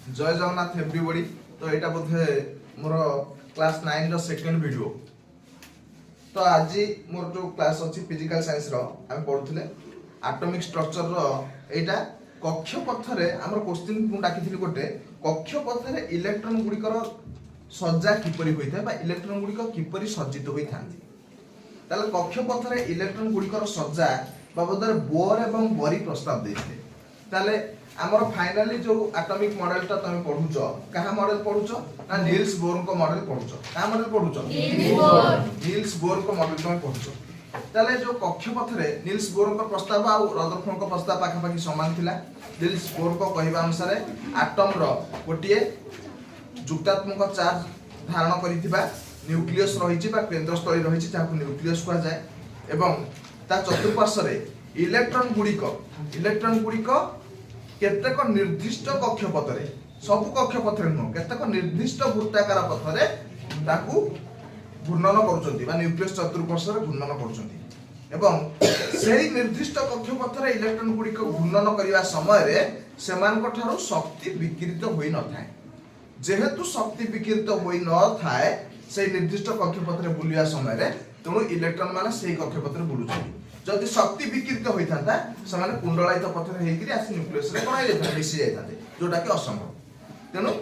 जय जगन्नाथ एवरीबॉडी। तो यहाँ बोधे मोर क्लास 9 रो सेकंड वीडियो। तो आज मोर जो क्लास अच्छी फिजिकल साइंस रो हम पढ़ुले एटॉमिक स्ट्रक्चर रो एटा कक्ष पथरे हमर क्वेश्चन मु डाकिथिली गोटे कक्ष पथरे इलेक्ट्रॉन गुडिकर सज्जा किपरि होइथा बा इलेक्ट्रॉन गुडिक किपरि सज्जित होई थांती। ताले कक्ष पथरे इलेक्ट्रॉन गुडिकर सज्जा बाबदरे बोर एवं बरी प्रस्ताव देथिले। ताले हमर फाइनली जो एटॉमिक मॉडल ता तमे पढुचो कहा मॉडल पढुचो ना नील्स बोर को मॉडल पढुचो। कहा मॉडल पढुचो? नील्स बोर को मॉडल तमे पढुचो। ताले जो कक्ष पथरे नील्स बोर को प्रस्ताव आ रदरफोर्ड को प्रस्ताव पाखा पाखी समान थिला। नील्स बोर को कहिबा अनुसार एटम रो गोटिए जुक्तात्मक चार्ज धारण करिथिबा न्यूक्लियस रहिछि बा केंद्रस्थली रहिछि जाको न्यूक्लियस कहा जाय एवं ता चतुर्पार्श्व रे इलेक्ट्रॉन गुडिक केतेक निर्दिष्ट कक्षपथरे सब कक्षपथरे नुह केतेक निर्दिष्ट वृत्ताकार पथरे ताकू घूर्णन करूछंती बा न्यूक्लियस चतुर्पार्श्व रे घूर्णन करूछंती एवं सेही निर्दिष्ट कक्षपथरे इलेक्ट्रॉन गुडिक घूर्णन करिवा समय रे सेमान को ठारू शक्ति विकिरित होई न थाए। जेहेतु शक्ति विकिरित होई न थाए से निर्दिष्ट कक्षपथरे बुलिया समय रे तेणु इलेक्ट्रॉन माने सेही कक्षपथरे बुलुछंती। जदि शक्ति विकिरित होई थांता समान कुंडलायित पथरे हेकरी आसी न्यूक्लियस रे कोन आइले मिसि जाय थांते जोटा कि असंभव। तेणु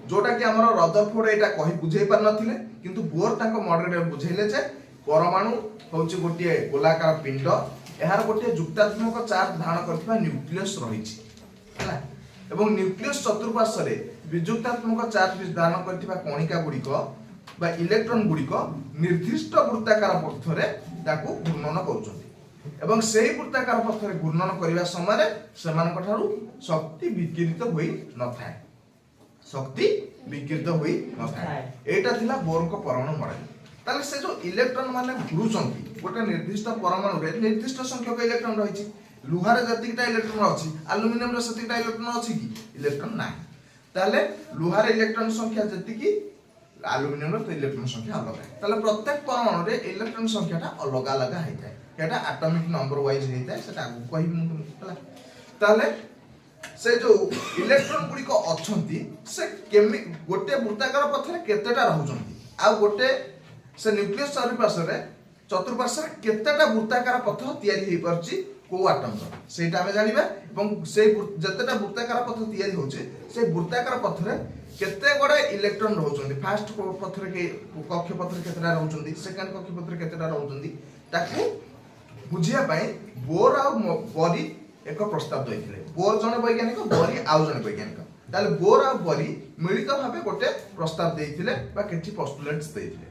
जोटा कि हमर रदरफोर्ड एटा कहि बुझेई पार नथिले किंतु बोर ताको मॉडल रे बुझेइले जे परमाणु होउची गोटिए गोलाकार पिंड एहार गोटिए जुक्तात्मक चार्ज धारण करथिबा न्यूक्लियस रहिछि हैला एवं न्यूक्लियस चतुर्पार्श्व रे विजुक्तात्मक चार्ज धारण करथिबा कणिका गुडिक बा इलेक्ट्रॉन गुडिक निर्दिष्ट वृत्ताकार पथरे ताको घूर्णन करूछंती एवं सेही वृत्ताकार पथरे घूर्णन करिवा समय सेमानक ठारू शक्ति विकिरित होई न थाए। शक्ति विकिरित होई न थाए एटा थिला बोर को परमाणु मॉडल। ताले से जो इलेक्ट्रॉन माने घुरुचंती गोटे निर्दिष्ट परमाणु रे निर्दिष्ट संख्यक इलेक्ट्रॉन रहिछि। लुहार जतिकटा इलेक्ट्रॉन अछि एल्युमिनियम रे सतिकटा इलेक्ट्रॉन अछि कि इलेक्ट्रॉन नाही। ताले लुहार इलेक्ट्रॉन संख्या जतिकि एल्युमिनियम रे इलेक्ट्रॉन संख्या अलग है। ताले प्रत्येक परमाणु रे इलेक्ट्रॉन संख्याटा अलग अलग हैଥାଏ। एटा एटॉमिक नंबर वाइज हैଥାଏ सेटा कहि मुला। ताले से जो इलेक्ट्रॉन गुडी को अछंती से गोटे वृत्ताकार पथरे केतेटा रहउचंती आ गोटे से न्यूक्लियस चतुर्पार्श्व रे केतेटा वृत्ताकार पथ तयारी हेइ परछि को एटम रो सेटा हमें जानिबा एवं से जतेटा वृत्ताकार पथ तयारी होचे से वृत्ताकार पथरे केते गडे इलेक्ट्रॉन रहउचंती। फर्स्ट पथरे के कक्ष पथरे केतेटा रहउचंती सेकंड कक्ष पथरे केतेटा रहउचंती ताकू बुझिया पई बोर आ बरी एक प्रस्ताव दैथिले। बोर जने वैज्ञानिक बरी आउ जने वैज्ञानिक ताले बोर आ बरी मिलित भाबे गोटे प्रस्ताव दैथिले बा केछि पोस्टुलेट्स दैथिले।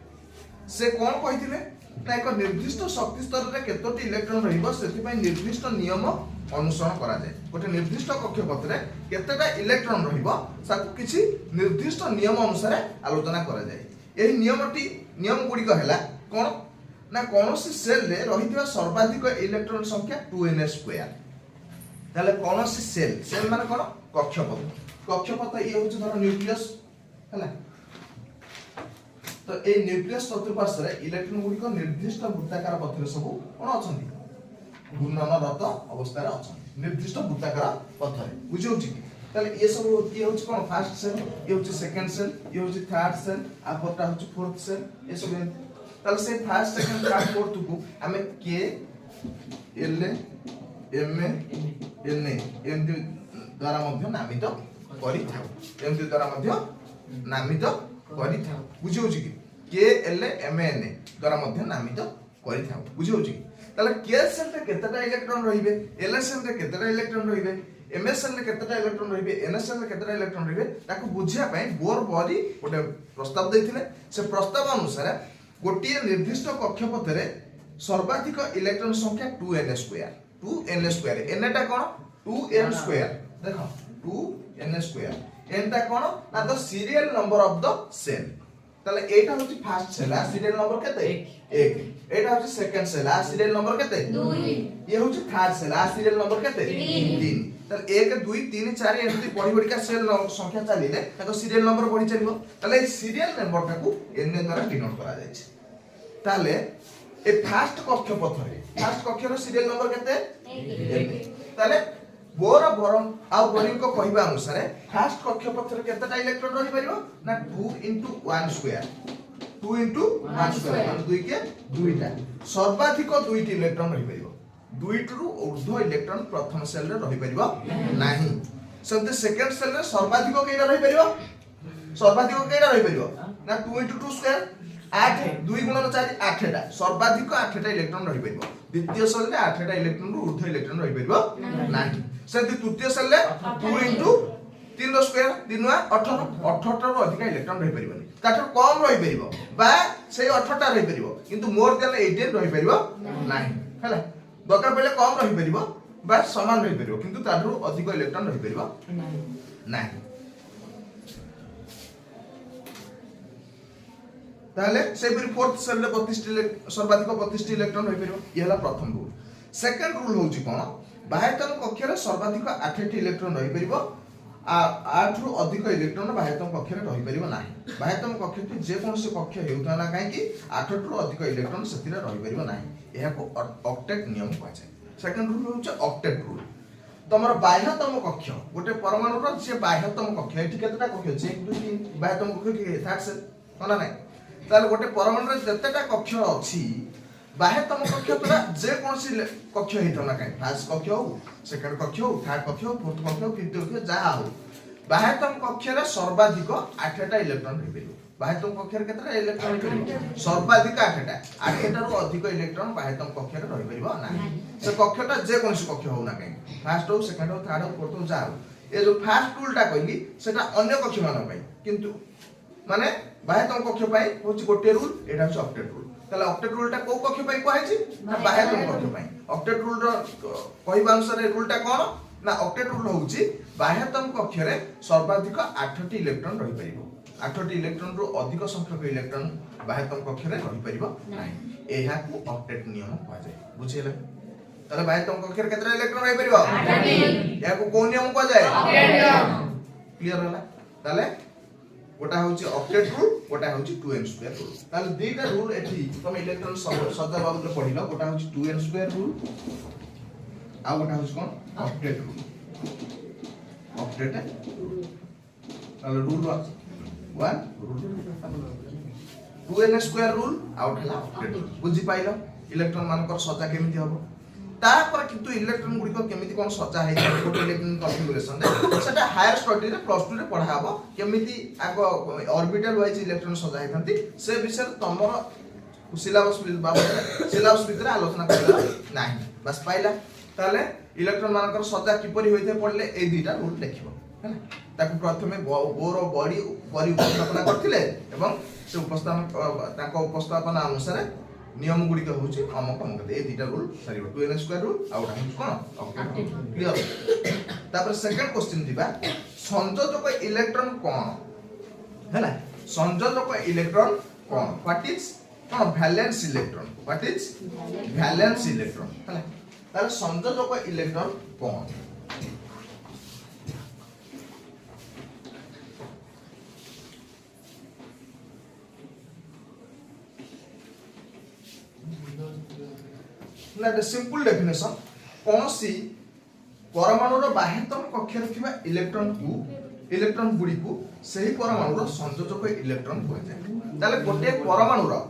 से कोन कहिथिले ना एक निर्दिष्ट शक्ति स्तर रे केतोटी इलेक्ट्रॉन रहिबो सेति पई निर्दिष्ट नियम अनुसरण करा जाय। गोटे निर्दिष्ट कक्षपथरे केतेटा इलेक्ट्रॉन रहिबो साकु किछि निर्दिष्ट नियम अनुसार आलोचना करा जाय। एही नियम गुडी कहला कोन ना कोनोसी सेल रे रहितबा सर्वाधिक इलेक्ट्रॉन संख्या 2n2। ताले कोनोसी सेल माने कोन कक्षपथ ई होछ धर न्यूक्लियस हैला। तो ए न्यूक्लियस चतुर्पार्श्व रे इलेक्ट्रॉन गुडी को निर्दिष्ट वृत्ताकार पथरे सब कोन अछंती घूर्णनरत अवस्था रे अछंती निर्दिष्ट वृत्ताकार पथरे बुझियो छी। ताले ए सब ई होछ कोन first cell E होछ second cell E होछ third cell आ फोरटा होछ फोर्थ सेल ए सब। ताले से फर्स्ट सेकंड थर्ड फोर्थ को हमें के एल एम एन एमति द्वारा मध्य नामित करि थाउ एमति द्वारा मध्य नामित करि थाउ बुझियो छी के एल एम एन द्वारा मध्य नामित करि थाउ बुझियो छी। ताले के सेल रे केतेटा इलेक्ट्रॉन रहिबे एल सेल रे केतेटा इलेक्ट्रॉन रहिबे एम एस सेल रे केतेटा इलेक्ट्रॉन रहिबे एन एस सेल रे केतेटा इलेक्ट्रॉन रहिबे ताको बुझिया पई बोर बरी गोटे प्रस्ताव दैथिले। से प्रस्ताव अनुसार गोटिए निर्दिष्ट कक्षपथरे सर्वाधिक इलेक्ट्रॉन संख्या 2n2 एनटा कोन 2n2 देखो 2n2 एनटा कोन ना the serial number of the cell. ताले एटा होची फर्स्ट सेल आ सीरियल नंबर केते 1 एटा होची सेकंड सेल आ सीरियल नंबर केते 2 ये होची थर्ड सेल आ सीरियल नंबर केते 3 ताले 1 2 3 4 एमती बढ़ी बढ़ी का सेल संख्या चलिले ताको सीरियल नंबर बढ़ी चलिबो। ताले सीरियल नंबर टाको n द्वारा डिनोट करा जाय छै। ताले ए फर्स्ट कक्ष रो सीरियल नंबर केते 1 ताले बोर बरम आ बरी को कहबा अनुसार फर्स्ट कक्ष पक्षरे केतेटा इलेक्ट्रॉन रही परिबो ना 2 * 1 स्क्वायर 2 * 1 स्क्वायर मतलब 2 के 2टा सर्वाधिक 2टी इलेक्ट्रॉन रही परिबो 2 रु ऊर्ध्व इलेक्ट्रॉन प्रथम सेल रे रही परिबो नाही सेमते सेकंड सेल रे सर्वाधिक केटा रही परिबो सर्वाधिक केटा रही परिबो ना 2 * 2 स्क्वायर 8 2 * 4 8टा सर्वाधिक 8टा इलेक्ट्रॉन रही परिबो द्वितीय सेल रे 8टा इलेक्ट्रॉन रु ऊर्ध्व इलेक्ट्रॉन रही परिबो नाही सेमते तृतीय सेल रे 2 * 3 रो स्क्वायर 3 * 18 18 रो अधिक इलेक्ट्रॉन रही परिबो ताठो कम रही परिबो बा से 18टा रही परिबो किंतु मोर देन 18 रही परिबो नाही हला दरकार पहिले कम रही परिबो बा समान रही परिबो किंतु ताठो अधिक इलेक्ट्रॉन रही परिबो नाही ताले से फिर फोर्थ सेल रे 32 सर्वाधिक 32 इलेक्ट्रॉन रही परिबो ये हला प्रथम रूल सेकंड रूल होची कोन बाह्यतम कक्ष रे सर्वाधिक 8टी इलेक्ट्रॉन रही परिबो 8 रु अधिक इलेक्ट्रॉन बाह्यतम कक्ष रे रही परिबो नाही बाह्यतम कक्ष जे कोनसे कक्ष हेउता ना काहे कि 8 रु अधिक इलेक्ट्रॉन सेतिरे रही परिबो नाही एहा को ऑक्टेट नियम कहै छै सेकंड रूल होची ऑक्टेट रूल तमर बाह्यतम कक्ष गोटे परमाणु रो जे बाह्यतम कक्ष एठी केतेटा कक्ष छै 1 2 3 बाह्यतम कक्ष के थाक से कोना नै ताले गोटे परमाणु रे जतेटा कक्ष अछि बाह्यतम कक्ष तोरा जे कोनसी कक्ष हेतो ना काई फर्स्ट कक्ष हो सेकंड कक्ष हो थर्ड कक्ष हो फोर्थ कक्ष हो फिफ्थ कक्ष जा हो बाह्यतम कक्ष रे सर्वाधिक 8टा इलेक्ट्रॉन रही परिबो बाह्यतम कक्ष रे केतेटा इलेक्ट्रॉन रही परिबो सर्वाधिक 8टा रु अधिक इलेक्ट्रॉन बाह्यतम कक्ष रे रही परिबो ना से कक्षटा जे कोनसी कक्ष हो ना काई फर्स्ट हो सेकंड हो थर्ड हो फोर्थ हो जा हो ए जो फर्स्ट रूलटा कहली सेटा अन्य कक्ष मान पई किंतु माने बाह्यतम कक्ष पई होची गोटे रूल एटा होची ऑक्टेट रूल ताले ऑक्टेट रूलटा को कक्ष पई कहै छी ना बाह्यतम कक्ष पई ऑक्टेट रूल रो कहबा अनुसार रूलटा कोन ना ऑक्टेट रूल होची बाह्यतम कक्ष रे सर्वाधिक 8टी इलेक्ट्रॉन रही परिबो 8टी इलेक्ट्रॉन रो अधिक संख्यक इलेक्ट्रॉन बाह्यतम कक्ष रे रही परिबो नाही एहा को ऑक्टेट नियम कहै जाय बुझिले ताले बाह्यतम कक्ष रे केतरा इलेक्ट्रॉन रही परिबो 8टी एहा को कोन नियम कहै जाय ऑक्टेट नियम क्लियर होला ताले गोटा होची ऑक्टेट रूल गोटा होची 2n स्क्वायर रूल ताले दीटा रूल एठी तुम इलेक्ट्रॉन सदा बाबू रे पढिलो गोटा होची 2n स्क्वायर रूल आ गोटा होची कोन ऑक्टेट रूल ऑक्टेट ताले rule 1 rule 2n square rule आ उठला ऑक्टेट रूल बुझी पाइलो इलेक्ट्रॉन मानकर सजा केमिति हबो तापर किंतु इलेक्ट्रॉन गुडी को केमिति कोन सजा है गोटे इलेक्ट्रॉन कॉन्फ़िगरेशन रे सेटा हायर स्टडी रे प्लस 2 रे पढा हबो केमिति आगो ऑर्बिटल वाइज इलेक्ट्रॉन सजा हैथंती से विषय तमरो सिलेबस भीतर आलोचना करला नाही बस पाइला ताले इलेक्ट्रॉन मानकर सजा किपरि होइथे पडले ए दुटा रूल लिखिबो हैना ताकु प्रथमे बोर बॉडी परि उपस्थापना करथिले एवं से उपस्थापन ताको उपस्थापना अनुसार नियम गुडी का होची अमक अमक ए दुटा रूल सरीबो 2n स्क्वायर रूल आउट हम कोन ओके क्लियर तापर सेकंड क्वेश्चन दिबा संयोजक इलेक्ट्रॉन कोन हैला संयोजक इलेक्ट्रॉन कोन व्हाट इज कोन valence electron what is valence electron हैला तार संयोजक इलेक्ट्रॉन कोन ना सिंपल डेफिनेशन कोनसी परमाणु रो बाह्यतम कक्ष रे थिबा इलेक्ट्रॉन गुडी को सही परमाणु रो संयोजक इलेक्ट्रॉन कहै जाय ताले गोटे परमाणु रो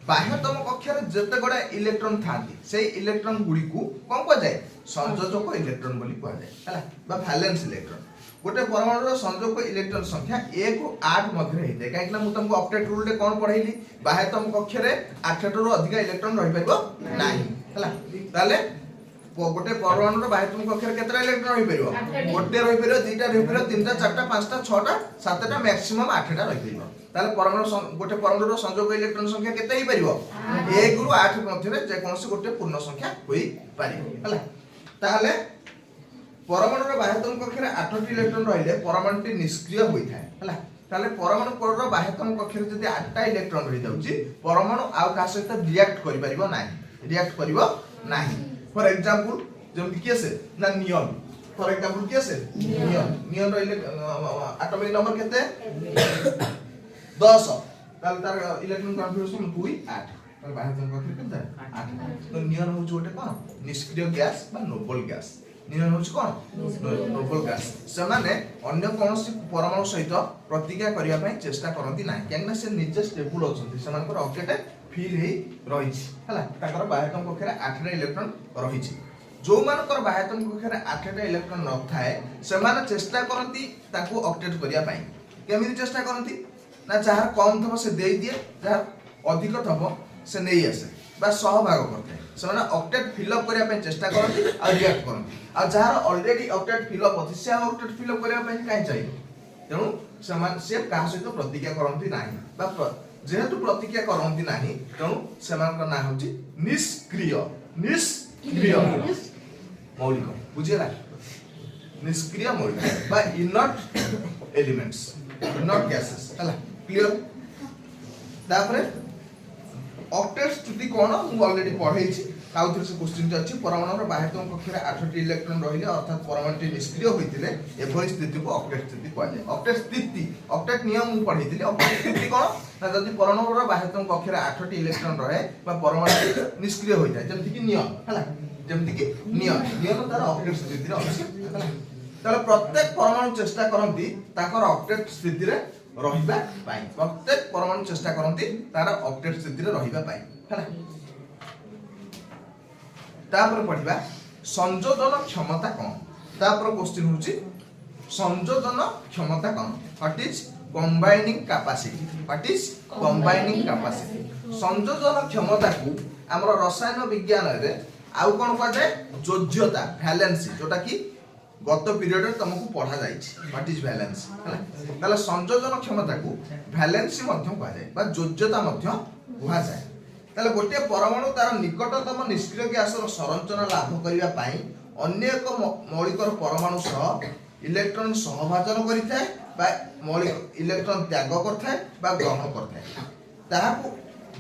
बाह्यतम कक्ष रे जते गडा इलेक्ट्रॉन थांती सही इलेक्ट्रॉन गुडी को कोन कहै जाय संयोजक इलेक्ट्रॉन बोली कहै जाय हला बा वैलेंस इलेक्ट्रॉन गोटे परमाणु रो संयोजक इलेक्ट्रॉन संख्या 1 रो 8 मध्ये रही थे काहे कि ना मु तुमको ऑक्टेट रूल रे कोन पढाइली बाह्यतम कक्ष रे 8 रो अधिक इलेक्ट्रॉन रही परबो नाही हला ताले गोटे परमाणु रो बाह्यतम कक्ष रे केतरा इलेक्ट्रॉन रही परबो गोटे रही परबो दुटा रही परबो तीनटा चारटा पांचटा छटा सातटा मैक्सिमम 8टा रही परबो ताले परमाणु गोटे परमाणु रो संयोजक इलेक्ट्रॉन संख्या केते ही परबो 1 रो 8 मध्ये जे कोनसी गोटे पूर्ण संख्या होई पारिबो हला ताले परमाणु रो बाह्यतम कक्ष रे 8टी इलेक्ट्रॉन रहिले परमाणुटी निष्क्रिय होई थाए हला ताले परमाणु कोड रो बाह्यतम कक्ष रे जदी 8टा इलेक्ट्रॉन रही जाउची परमाणु आउ का सहित रिएक्ट करि परिबो नाही रिएक्ट करिवो नाही फॉर एग्जांपल जेम कि से ना नियन फॉर एग्जांपल कि से नियन रो एटॉमिक नंबर केते 10 ताले तार इलेक्ट्रॉन कॉन्फ़िगरेशन 2 8 ताले बाह्यतम कक्ष रे केते 8 तो नियन हो जोटे कोन निष्क्रिय गैस बा नोबल गैस नियन होछि कोन नोबल ग्यास सेमाने अन्य कोनोसी परमाणु सहित प्रतिक्रिया करिया पई चेष्टा करंती ना केनना से निजे स्टेबल अछंती सेमानकर ऑक्टेट फिल हे रहिछि हला ताकर बाह्यतम कक्षरे 8टा इलेक्ट्रॉन रहिछि जो मानकर बाह्यतम कक्षरे 8टा इलेक्ट्रॉन न थाए सेमाने चेष्टा करंती ताको ऑक्टेट करिया पई केमिति चेष्टा करंती ना जहार कम थबो से देई दिए जहार अधिक थबो से नै आसे बा सहभाग करते सेमाने ऑक्टेट फिल अप करिया पई चेष्टा करंती आ रिएक्ट करंती आ जहार ऑलरेडी ऑक्टेट फिल अप अछि से ऑक्टेट फिल अप करिया पई काई चाहिए तेणु सेमान से कहा सहित प्रतिक्रिया करंती नाही बा जेहेतु प्रतिक्रिया करंती नाही तेणु सेमानकर ना होची निष्क्रिय मौलिक बुझिला निष्क्रिय मौलिक बा इनर्ट एलिमेंट्स इनर्ट गैसेस हला क्लियर तापरे ऑक्टेट स्थिति कोन मु ऑलरेडी पढाई छी आउथर से क्वेश्चन जे अछि परमाणु रो बाह्यतम कक्षरे 8टी इलेक्ट्रॉन रहिले अर्थात परमाणुटी निष्क्रिय होइतिले एभଳି स्थिति को ऑक्टेट स्थिति कहै जाय ऑक्टेट स्थिति ऑक्टेट नियम मु पढैतिले ऑक्टेट स्थिति कोन ना जदि परमाणु रो बाह्यतम कक्षरे 8टी इलेक्ट्रॉन रहे बा परमाणु निष्क्रिय होय जाय जेमति कि नियम हला जेमति कि नियम तार ऑक्टेट स्थिति रे अछि हला ताले प्रत्येक परमाणु चेष्टा करंती ताकर ऑक्टेट स्थिति रे रहिबा पाई प्रत्येक परमाणु चेष्टा करंती तार ऑक्टेट स्थिति रे रहिबा पाई हला तापर पढिबा संयोजन क्षमता कोन तापर क्वेश्चन होची संयोजन क्षमता कोन व्हाट इज कंबाइनिंग कैपेसिटी संयोजन क्षमता को हमर रसायन विज्ञान रे आउ कोन कहै जाय योज्यता वैलेंसी जोटा कि गत पीरियड रे तुमको पढ़ा जाइछि व्हाट इज वैलेंसी हला ताले संयोजन क्षमता को वैलेंसी मध्य कहै जाय बा योज्यता मध्य कहै जाय ताले गोटे परमाणु तार निकटतम निष्क्रिय गैस रो संरचना लाभ करिया पाई अन्य एक मौलिक परमाणु सह इलेक्ट्रॉन सहभाजन करिथाय बा मौलिक इलेक्ट्रॉन त्याग करथाय बा ग्रहण करथाय ताहाको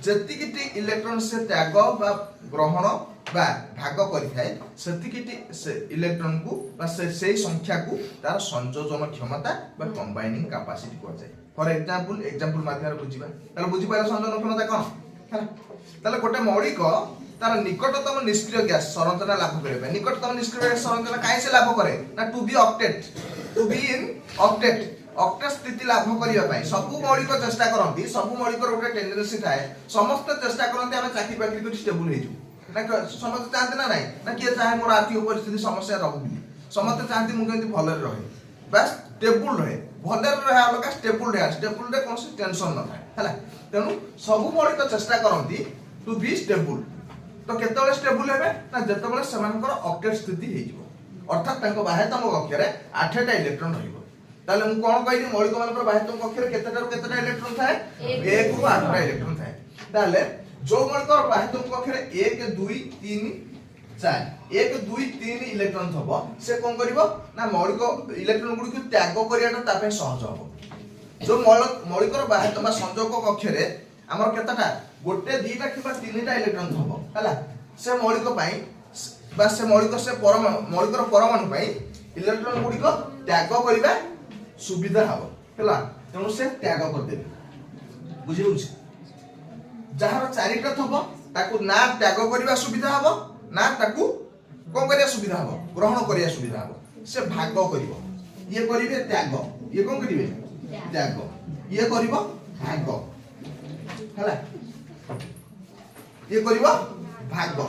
जतिकिटी इलेक्ट्रॉन से त्याग बा ग्रहण बा भाग करिथाय सेतिकिटी से इलेक्ट्रॉन को बा से संख्या को तार संयोजन क्षमता बा कंबाइनिंग कैपेसिटी कहै जाय फॉर एग्जांपल माध्यम बुझिबा ताले बुझि पाले संयोजन क्षमता कोन ताले गोटे मौलिक तार निकटतम निष्क्रिय गैस संरचना लाभ करे निकटतम निष्क्रिय गैस संरचना काहे से लाभ करे ना टू बी इन ऑक्टेट स्थिति लाभ करिया पई सब मौलिक चेष्टा करंती सब मौलिक गोटे टेंडेंसी थाए समस्त चेष्टा करंती हम चाकरी बाकरी को स्टेबल हे जु ना समस्त चाहते ना नहीं ना किए चाहे मोर आर्थिक परिस्थिति समस्या रहू समस्त चाहती मु केंती भले रहे बस स्टेबल रहे भले रहे अलग स्टेबल रे कोन टेंशन न थाए हला तेनु सब मौलिक चेष्टा करंती टू बी स्टेबल तो केतबेले स्टेबल हेबे ना जेतबेले समानकर ऑक्टेट स्थिति हे जिवो अर्थात तांको बाह्यतम कक्षरे 8टा इलेक्ट्रॉन रहिबो ताले मु कोन कहिली मौलिक मानकर बाह्यतम कक्षरे केतेटा इलेक्ट्रॉन थाए 1 रु 8टा इलेक्ट्रॉन थाए ताले जो मौलिकर बाह्यतम कक्षरे 1 2 3 4 1 2 3 इलेक्ट्रॉन थबो से कोन करिवो ना मौलिक इलेक्ट्रॉन गुडी को त्याग करियाटा तापे सहज हबो जो मौलिकर बाह्यतम संयोजक कक्षरे हमर केतटा गोटे दीटा किबा तीनटा इलेक्ट्रॉन थबो हला से मौलिक पई बा से मौलिक से मौलिकर परमाणु पई इलेक्ट्रॉन गुडी को त्याग करिबा सुविधा हबो हला तेनु से त्याग कर देबे बुझिउछ जहार चारिटा थबो ताकू ना त्याग करिबा सुविधा हबो ना ताकू कोन करिया सुविधा हबो ग्रहण करिया सुविधा हबो से भाग करिवो ये करिवे त्याग ये कोन करिवे त्याग ये करिवो भाग हला ये करिवो भाग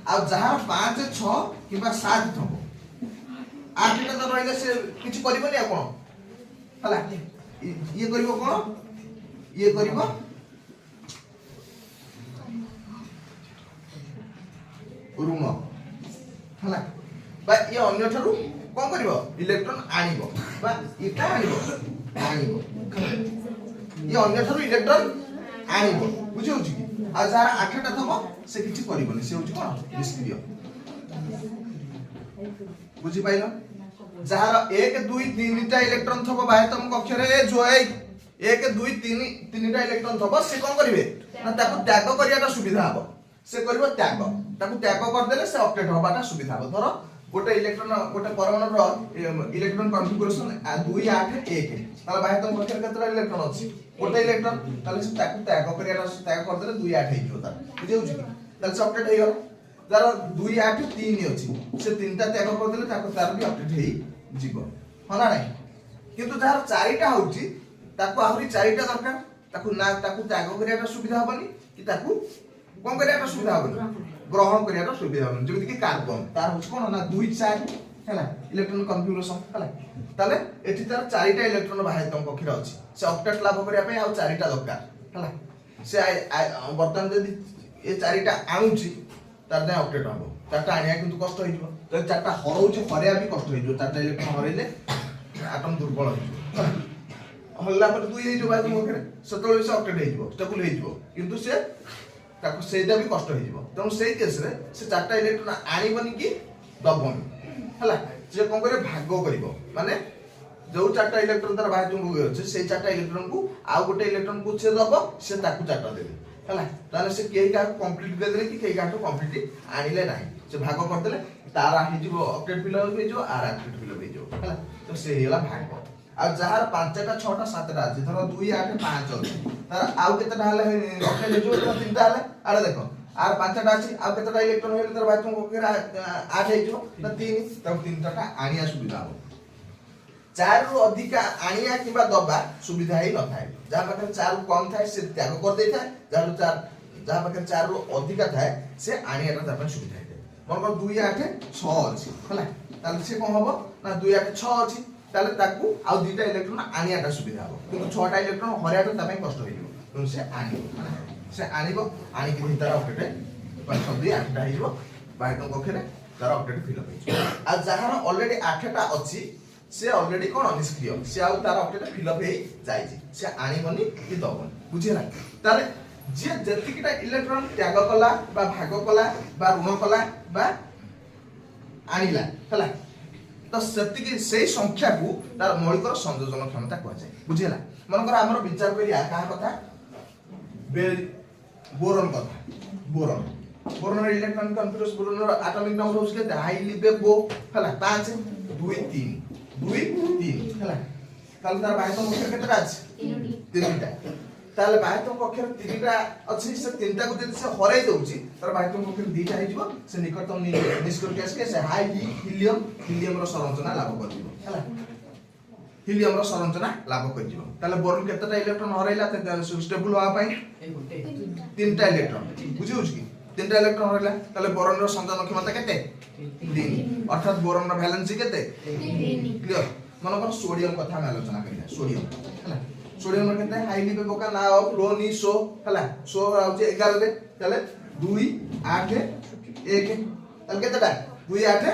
आ जहार 5 6 किबा 7 थबो 8टा तो रहिले से किछ करिवोनी आ कोन हला ये करिवो कोन ये करिवो ऋण हला बा ये अन्य ठारू कोन करिवो इलेक्ट्रॉन आनिबो बा इटा आनिबो ये अन्य ठारू इलेक्ट्रॉन आनिबो बुझिउ छी आ जहार 8टा थबो से किछि करिवोनी से होछि कोन निष्क्रिय बुझि पाइलो जहार 1 2 3टा इलेक्ट्रॉन थबो बाह्यतम कक्षरे जो 1 2 3 3टा इलेक्ट्रॉन थबो से कोन करिवे ना ताको त्याग करियाटा सुविधा हबो से करबो त्याग ताको त्याग कर देले से ऑक्टेट होबाटा सुविधा हबो धरो गोटे इलेक्ट्रॉन गोटे परमाणु रो इलेक्ट्रॉन कॉन्फ़िगरेशन 2 8 1 ताले बाह्यतम कक्षरे केतरा इलेक्ट्रॉन अछि गोटे इलेक्ट्रॉन ताले से ताको त्याग करियाटा त्याग कर देले 2 8 हेइयो ता बुझिउ छी ताले से ऑक्टेट हेइयो तार 2 8 3 अछि से तीनटा त्याग कर देले तार भी अपडेट हेई जीवो हो ना नहीं किंतु जार चारिटा होउची ताको आहुरी चारिटा दरकार ताको ना ताको त्याग करियाटा सुविधा हबनी कि ताको कोन करियाटा सुविधा हबनी ग्रहण करियाटा सुविधा हबनी जेमिति कि कार्बन तार होछ कोन ना 2 4 हैला इलेक्ट्रॉन कन्फिगरेशन हैला ताले एठी तार चारिटा इलेक्ट्रॉन बाह्यतम कक्षीर अछि से ऑक्टेट लाभ करिया पे आ चारिटा दरकार हैला से वर्तमान जदि ए चारिटा आउची तार नै ऑक्टेट हबो चारटा आनिया किंतु कष्ट होइजो तो चारटा हरौची हरिया भी कष्ट होइजो चारटा इलेक्ट्रॉन हरैले एटम दुर्बल होइजो हल्ला पर 2 हेइजो बाजू मोखरे सतोळ से ऑक्टेट हेइजो स्टेबल हेइजो किंतु से ताको सेटा भी कष्ट हेइजो तनो सेई केस रे से चारटा इलेक्ट्रॉन आनिबनी कि दबनी हला जे कोन करे भाग करिवो माने जो चारटा इलेक्ट्रॉन तार बाह्य चुंबक अछि से चारटा इलेक्ट्रॉन को आ गोटे इलेक्ट्रॉन को से दबो से ताकू चारटा देबे हला ताले से केही का कंप्लीट कर देले कि केही का तो कंप्लीट आनिले नाही से भाग कर देले तार आही जीवो ऑक्टेट फिलअप हे जो आर ऑक्टेट फिलअप हे जो हला तो से हेला भाग आ जहार 5टा 6टा 7टा अछि धरो 2 8 5 अछि तार आउ केतेटा हले ऑक्टेट जो तीनटा हले आरे देखो आर 5टा अछि आउ केतेटा इलेक्ट्रॉन हेले तार बाह्य चुंबक के 8 हे जो त 3 तब 3टा आनिया सुविधा हो 4 रु अधिका आनिया किबा दबा सुविधा ही न थाए जहा पाखे 4 कम थाए से त्याग कर दे थाए जहा पाखे 4 रु अधिका थाए से आनिया ता अपन सुविधा है मन को 2 8 6 अछि हला ताले से कोन हबो ना 2 8 6 अछि ताले ताकू आ दुईटा इलेक्ट्रॉन आनिया ता सुविधा हो किंतु 6टा इलेक्ट्रॉन हरिया ता तमे कष्ट होइबो तो से आनिबो आनि कि भीतर ऑक्टेट 5 2 8टा हिबो बाह्य कक्षरे तार ऑक्टेट फिल होइछ आ जहार ऑलरेडी 8टा अछि से ऑलरेडी कोन निष्क्रिय से आ तार ऑक्टेट फिल अप हेई जाईछि से आनिबनी कि दबनी बुझिला ताले जे जतिकिटा इलेक्ट्रॉन त्याग कला बा भाग कला बा ऋण कला बा आनिला हला तो सेतिकी सेही संख्या को तार मौलिक संयोजन क्षमता कहै छै बुझिला मनकर हमर विचार करिया का कथा बोरॉन कथा boron electron configuration boron atomic number होस के हाईली बेबो हला 5 2 3 हला ताल तार बाह्यतम कक्षर केतरा अछि 3टा ताले बाह्यतम कक्षर 3टा अछि से 3टा को जदि से हरै दउची तार बाह्यतम कक्षर 2टा हि जिवो से निकटतम निष्क्रिय गैस के से हाई हीलियम रो संरचना लाभ करदिबो हला हीलियम रो संरचना लाभ करदिबो ताले बोरॉन केतटा इलेक्ट्रॉन हरैला त स्टेबल होआ पई 3टा इलेक्ट्रॉन बुझिउछ कि 3टा इलेक्ट्रॉन हरैला ताले बोरॉन रो संयोजन क्षमता केते 3 अर्थात बोरॉन रो वैलेंसी केते 3 क्लियर मन पर सोडियम कथा में आलोचना करिया सोडियम हला सोडियम रो केते हाईली पे बोका ना ऑफ लो नी सो हला सो आउचे 11 रे ताले 2 8 1 ताले केतेटा 2 8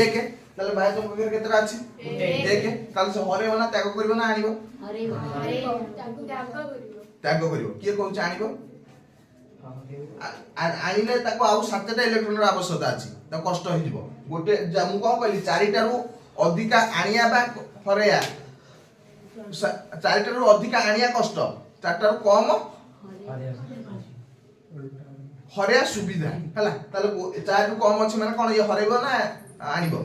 1 ताले बाह्य चुंबक केतेटा अछि 1 ताले से हरे बना त्याग करबो ना आनिबो हरे त्याग करिवो किए कहू आनिबो आनिले ताको आउ 7टा इलेक्ट्रॉन रो आवश्यकता अछि त कष्ट होई जिवो गोटे मु कह कहली 4टा रु अधिका आनिया बा हरेया 4टा रु अधिका आनिया कष्ट 4टा रु कम हरेया सुविधा हला ताले 4 रु कम अछि माने कोन ये हरेबो ना आनिबो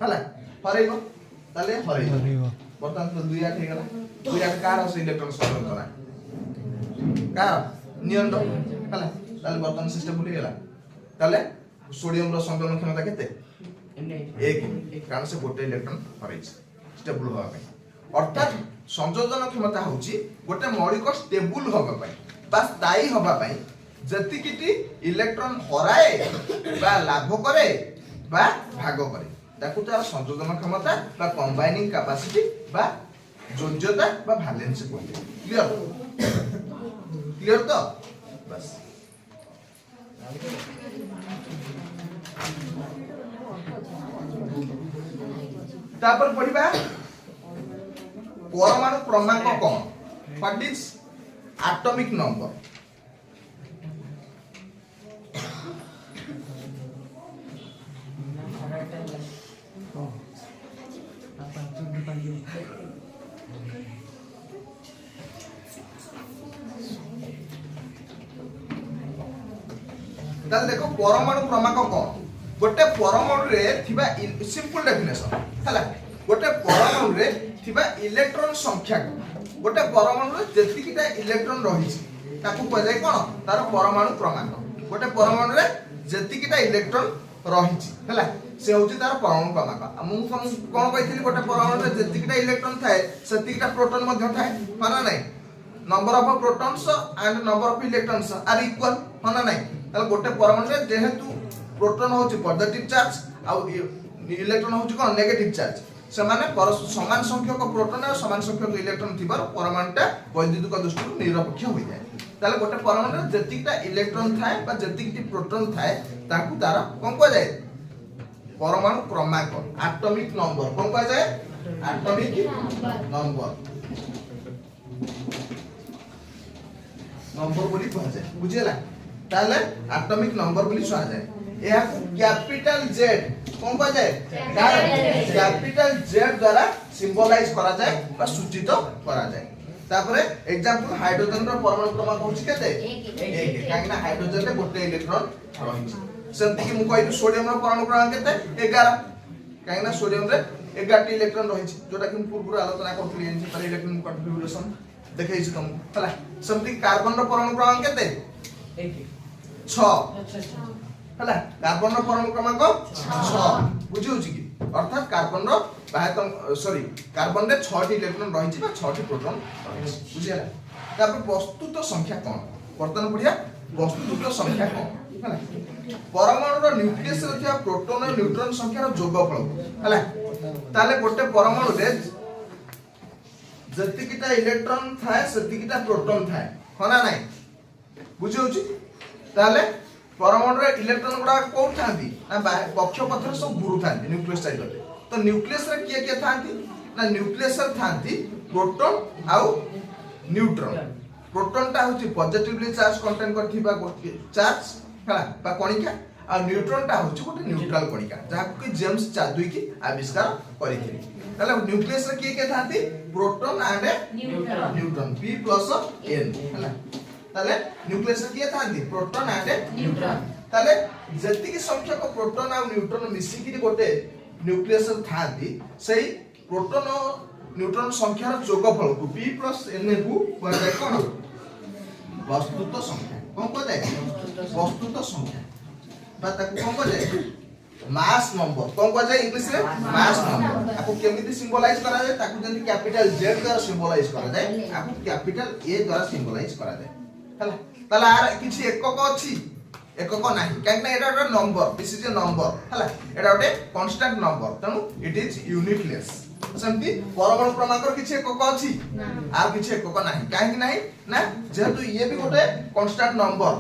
हला हरेबो ताले हरेबो बर्तमान तो 2 8 हे गला 2 8 कार है इलेक्ट्रॉन संरचना का नियंड हला ताले बर्तमान सिस्टम बुली गेला ताले सोडियम रो संयोजन क्षमता केते 1 कारण से गोटे इलेक्ट्रॉन हरैछ स्टेबल होवा पे अर्थात संयोजन क्षमता होची गोटे मौलिक स्टेबल होबा पे बा स्थायी होबा पे जतिकिटी इलेक्ट्रॉन हराए बा लाभ करे बा भाग करे ताकू तार संयोजन क्षमता बा कंबाइनिंग कैपेसिटी बा योग्यता बा वैलेंस कहते क्लियर तो बस तापर पढ़िबा परमाणु क्रमांक कोन व्हाट इज एटॉमिक नंबर ताल देखो परमाणु क्रमांक कोन गोटे परमाणु रे थिबा सिंपल डेफिनेशन हला गोटे परमाणु रे थिबा इलेक्ट्रॉन संख्या गोटे परमाणु रे जेतिकिटा इलेक्ट्रॉन रहिछि ताकू कहै कोन तार परमाणु क्रमांक गोटे परमाणु रे जेतिकिटा इलेक्ट्रॉन रहिछि हला से होछि तार परमाणु क्रमांक मु कोन कहिथिली गोटे परमाणु रे जेतिकिटा इलेक्ट्रॉन थाए सेतिकिटा प्रोटॉन मध्ये थाए माना नै number of protons and number of electrons are equal माना नै ताले गोटे परमाणु रे जेहेतु प्रोटॉन होछि पॉजिटिव चार्ज आ इलेक्ट्रॉन होछि कोन नेगेटिव चार्ज से माने समान संख्यक प्रोटॉन और समान संख्यक इलेक्ट्रॉन थिबार परमाणुटा वैद्युतिक दृष्टि निरपेक्ष होई जाय ताले गोटे परमाणु रे जेतिकिटा इलेक्ट्रॉन थाए बा जेतिकिटी प्रोटॉन थाए ताकू तारा कोन को जाय परमाणु क्रमांक एटॉमिक नंबर कोन को जाय एटॉमिक नंबर बोली कहा जाय बुझिला ताले एटॉमिक नंबर बोली कहा जाय यह कैपिटल जेड कोन को जाय कैपिटल जेड द्वारा सिंबलाइज करा जाय बा सूचित करा जाय तापरे एग्जांपल हाइड्रोजन रो परमाणु क्रमांक होछि केते 1 काहे ना हाइड्रोजन रे गोटे इलेक्ट्रॉन रहिछि सेंति कि मु कहिबी सोडियम रो परमाणु क्रमांक केते 11 काहे ना सोडियम रे 11 टी इलेक्ट्रॉन रहिछि जोटा कि पूर्व आलोचना करथली एनसी पर इलेक्ट्रॉन कन्फिगरेशन देखैछि तुमको हला सेंति कार्बन रो परमाणु क्रमांक केते 6 हला कार्बन रो परमाणु क्रमांक 6 बुझिउछि कि अर्थात कार्बन रो कार्बन रे 6 टी इलेक्ट्रॉन रहिछि बा 6 टी प्रोटॉन रहिछि बुझिला तापर वस्तुत संख्या कोन वर्तमान पढिया वस्तुत संख्या कोन हला परमाणु रो न्यूक्लियस रे थिया प्रोटॉन और न्यूट्रॉन संख्या रो जोगफल हला ताले गोटे परमाणु रे जतिकिटा इलेक्ट्रॉन थाए सेतिकिटा प्रोटॉन थाए हना नै बुझिउछि ताले परमाणु रे इलेक्ट्रॉन गुडा कोन थांती ना कक्ष पथर सब गुरु थांती न्यूक्लियस साइड रे तो न्यूक्लियस रे किए किए थांती ना न्यूक्लियस रे थांती प्रोटॉन आउ न्यूट्रॉन प्रोटॉन ता होची पॉजिटिवली चार्ज कंटेन करथिबा चार्ज हला बा कणिका आ न्यूट्रॉन ता होची गोटे न्यूट्रल कणिका जहा कि जेम्स चादुइकी आविष्कार करिथिले तले न्यूक्लियस रे किए किए थांती proton and neutron p + n हला तले न्यूक्लियस रे किए थांती प्रोटॉन एंड न्यूट्रॉन तले जति की संख्या को प्रोटॉन आ न्यूट्रॉन मिसी कि गोटे न्यूक्लियस थांती सही प्रोटॉन और न्यूट्रॉन संख्या रो जोगफल को p + n को कहै जाय कोन वस्तुत संख्या कोन कहै जाय वस्तुत संख्या बा ताको कोन कहै जाय मास नंबर कोन कहै जाय इंग्लिश रे मास नंबर आपको केमिति सिंबलाइज करा जाय ताको जंती कैपिटल z द्वारा सिंबलाइज करा जाय आपको कैपिटल a द्वारा सिंबलाइज करा जाय हला तला आर किछि एकक अछि एकक नाही काहे ना एटा number this is a number हला एटा गोटे कांस्टेंट नंबर तनु इट इज यूनिटलेस समति परमाणु क्रमांक किछि एकक अछि आर किछि एकक नाही काहे कि नाही ना जेहेतु ये भी गोटे कांस्टेंट नंबर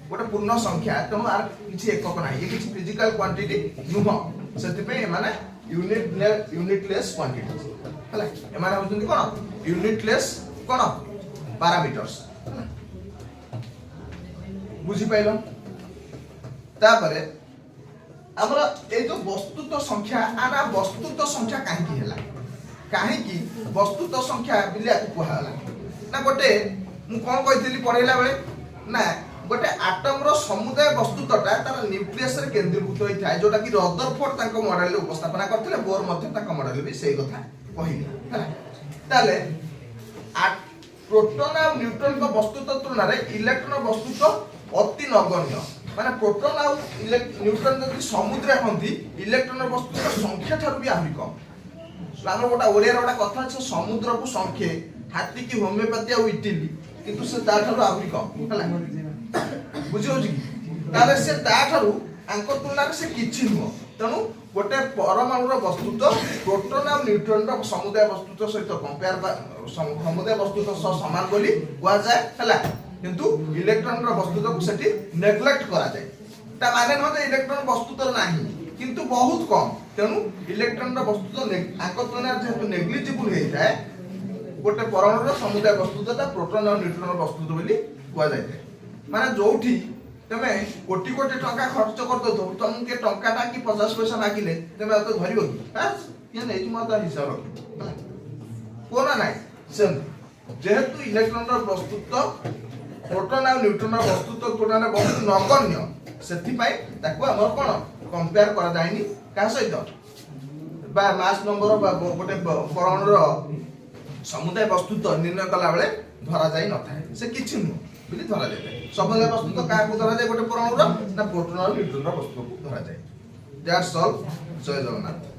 गोटे पूर्ण संख्या तनु आर किछि एकक नाही ये किछि फिजिकल क्वांटिटी नुह सेति पे माने यूनिटलेस क्वांटिटी हला एमाने होतुंदी कोन यूनिटलेस कोन पैरामीटर्स बुझी पाइलो तापरे हमरा ए जो वस्तुत संख्या आना वस्तुत संख्या काहे की हैला काहे की वस्तुत संख्या बिलिया को कहला ना गोटे मु कोन कहितली पढैला बेले ना गोटे एटम रो समुदाय वस्तुतटा तार न्यूक्लियस रे केंद्रीभूत होई थाए जोटा कि रदरफोर्ड ताको मॉडल रे उपस्थापना करथिले बोर मध्ये ताको मॉडल भी सेही कथा कहिला हैला ताले प्रोटॉन और न्यूट्रॉन को वस्तुत तुलना रे इलेक्ट्रॉन वस्तुत अति नगण्य माने प्रोटॉन और न्यूट्रॉन जति समुद्र हंती इलेक्ट्रॉन वस्तुत संख्या थारु भी आहुरी कम हमर गोटा ओडिया रे गोटा कथा छ समुद्र को संख्या हाथी की होमियोपैथी और इटली किंतु से ता थारु आहुरी कम हला बुझियो जी ताले से ता थारु अंक तुलना रे से किछि नुह तनु गोटे परमाणु रो वस्तुत प्रोटॉन और न्यूट्रॉन रो समुदाय वस्तुत सहित कंपेयर समुदाय वस्तुत समान बोली हुआ जाय हला किंतु इलेक्ट्रॉन रो वस्तुत को सेठी नेग्लेक्ट करा जाय ता माने न जे इलेक्ट्रॉन वस्तुत नाही किंतु बहुत कम तेनु इलेक्ट्रॉन रो वस्तुत अंक तुलना जेतु नेग्लिजिबल हे जाय गोटे परमाणु रो समुदाय वस्तुतटा प्रोटॉन और न्यूट्रॉन रो वस्तुत बोली हुआ जाय माने जोठी तमे कोटी कोटी टंका खर्च कर दो तुम के टंकाटा कि 50 पैसा मागिले तमे तो धरिबो कि बस ये नै तुम त हिसाब रख कोना नै सेम जेहेतु इलेक्ट्रॉन रो वस्तुत प्रोटॉन और न्यूट्रॉन रो वस्तुत तुलना बहुत नगण्य सेथि पई ताको हमर कोन कंपेयर करा जायनी का सहित बा मास नंबर बा गोटे परमाणु रो समुदाय वस्तुत निर्णय कला बेले धरा जाय न थाए से किछि न ବୋଲି ଧରାଯାଇଥାଏ। ସମଲେୟ ବସ୍ତୁ ତ କାହାକୁ ଧରାଯାଏ ଗୋଟେ ପରମାଣୁର ନା ପ୍ରୋଟନ ଆଉ ନ୍ୟୁଟ୍ରନର ବସ୍ତୁକୁ ଧରାଯାଏ। That's all. ଜୟ ଜଗନ୍ନାଥ।